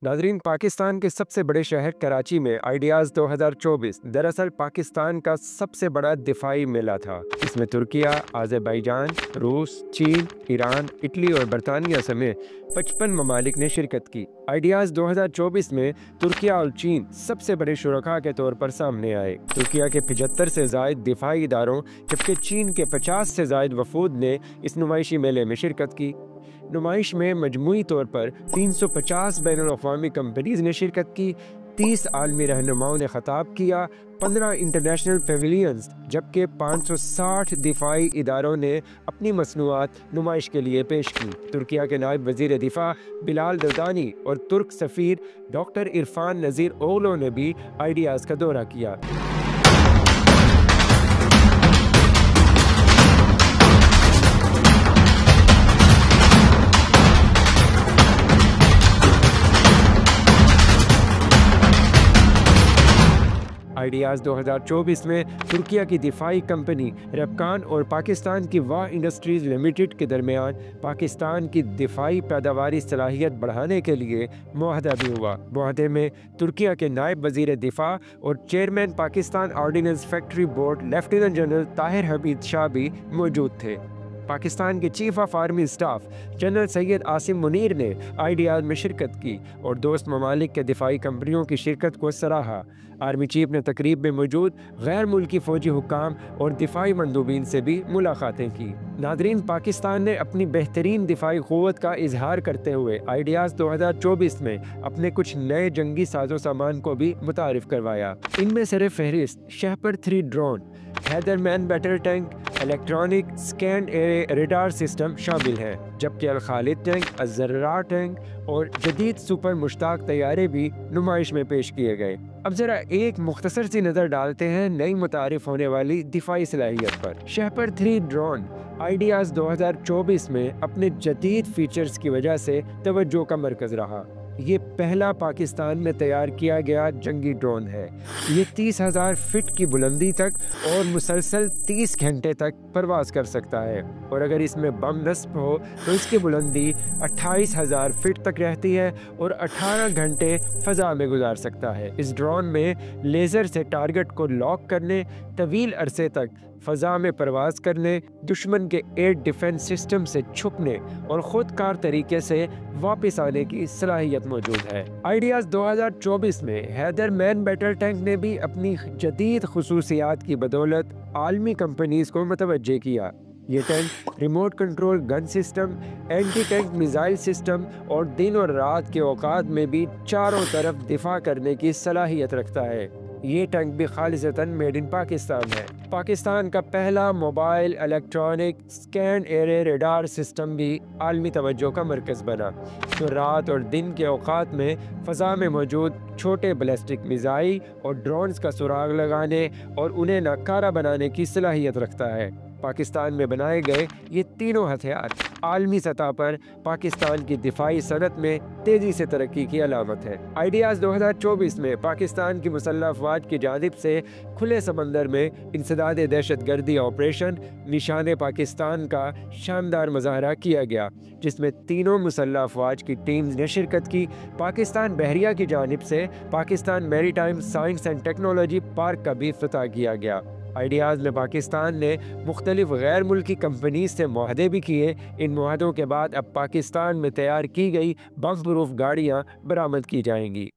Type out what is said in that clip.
ناظرین، پاکستان کے سب سے بڑے شہر کراچی میں آئیڈیاز 2024 دراصل پاکستان کا سب سے بڑا دفاعی میلہ تھا۔ اس میں ترکیہ، آذربائیجان، روس، چین، ایران، اٹلی اور برطانیہ سمیت 55 ممالک نے شرکت کی۔ آئیڈیاز 2024 میں ترکیہ اور چین سب سے بڑے شرکاء کے طور پر سامنے آئے۔ ترکیہ کے 75 سے زائد دفاعی اداروں جبکہ چین کے 50 سے زائد وفود نے اس نمائشی میلے میں شرکت کی۔ نمائش میں مجموعی طور پر 350 بین الاقوامی کمپنیز نے شرکت کی، 30 عالمی رہنماؤں نے خطاب کیا، 15 انٹرنیشنل پیویلینز جبکہ 560 دفاعی اداروں نے اپنی مصنوعات نمائش کے لیے پیش کی۔ ترکیہ کے نائب وزیر دفاع بلال دردانی اور ترک سفیر ڈاکٹر عرفان نذیر اوغلو نے بھی آئیڈیاز کا دورہ کیا۔ آئیڈیاز 2024 میں ترکیہ کی دفاعی کمپنی ریپکان اور پاکستان کی واہ انڈسٹریز لمیٹڈ کے درمیان پاکستان کی دفاعی پیداواری صلاحیت بڑھانے کے لیے معاہدہ بھی ہوا۔ معاہدے میں ترکیہ کے نائب وزیر دفاع اور chairman Pakistan ordnance factory board lieutenant general Tahir Hamid Shah بھی موجود تھے۔ پاکستان کے chief of army staff general Syed Asim Munir نے آئیڈیاز میں شرکت کی اور دوست ممالک کے دفاعی کمپنیوں کی شرکت کو سراہا۔ آرمی چیف نے تقریب میں موجود غیر ملکی فوجی حکام اور دفاعی مندوبین سے بھی ملاقاتیں کی۔ ناظرین، پاکستان نے اپنی بہترین دفاعی قوت کا اظہار کرتے ہوئے آئیڈیاز 2024 میں اپنے کچھ نئے جنگی ساز و سامان کو بھی متعارف کروایا۔ ان میں سر فہرست Shahpar 3 drone, Haider main battle tank, electronic scanned radar system شامل ہیں، جبکہ الخالد ٹینک، الزرار ٹینک اور جدید سپر مشتاق طیارے بھی نمائش میں پیش کیے گئے۔ اب ذرا ایک مختصر سی نظر ڈالتے ہیں نئی متعارف ہونے والی دفاعی صلاحیت پر۔ شہپر 3 ڈرون آئیڈیاز 2024 میں اپنے جدید فیچرز کی وجہ سے توجہ کا مرکز رہا۔ یہ پہلا پاکستان میں تیار کیا گیا جنگی ڈرون ہے۔ یہ 30,000 فٹ کی بلندی تک اور مسلسل 30 گھنٹے تک پرواز کر سکتا ہے، اور اگر اس میں بم نصب ہو تو اس کی بلندی 28,000 فٹ تک رہتی ہے اور 18 گھنٹے فضا میں گزار سکتا ہے۔ اس ڈرون میں لیزر سے ٹارگٹ کو لاک کرنے، طویل عرصے تک فضا میں پرواز کرنے، دشمن کے ایئر ڈیفنس سسٹم سے چھپنے اور خود کار طریقے سے واپس آنے کی صلاحیت موجود ہے۔ آئیڈیاز 2024 میں حیدر مین بیٹل ٹینک نے بھی اپنی جدید خصوصیات کی بدولت عالمی کمپنیز کو متوجہ کیا۔ یہ tank remote control gun system, anti tank missile system اور دن اور رات کے اوقات میں بھی چاروں طرف دفاع کرنے کی صلاحیت رکھتا ہے۔ یہ ٹینک بھی خالصتاً میڈ ان پاکستان ہے۔ پاکستان کا پہلا mobile electronic اسکینڈ array radar system بھی عالمی توجہ کا مرکز بنا، جو رات اور دن کے اوقات میں فضا میں موجود چھوٹے بیلسٹک میزائل اور ڈرونز کا سراغ لگانے اور انہیں ناکارہ بنانے کی صلاحیت رکھتا ہے۔ پاکستان میں بنائے گئے یہ تینوں ہتھیار عالمی سطح پر پاکستان کی دفاعی صنعت میں تیزی سے ترقی کی علامت ہے۔ آئیڈیاز 2024 میں پاکستان کی مسلح افواج کی جانب سے کھلے سمندر میں انسداد دہشت گردی آپریشن نشان پاکستان کا شاندار مظاہرہ کیا گیا، جس میں تینوں مسلح افواج کی ٹیمز نے شرکت کی۔ پاکستان بحریہ کی جانب سے پاکستان میری time science and technology park کا بھی افتتاح کیا گیا۔ آئیڈیاز میں پاکستان نے مختلف غیر ملکی کمپنیز سے معاہدے بھی کیے۔ ان معاہدوں کے بعد اب پاکستان میں تیار کی گئی بم پروف گاڑیاں برآمد کی جائیں گی۔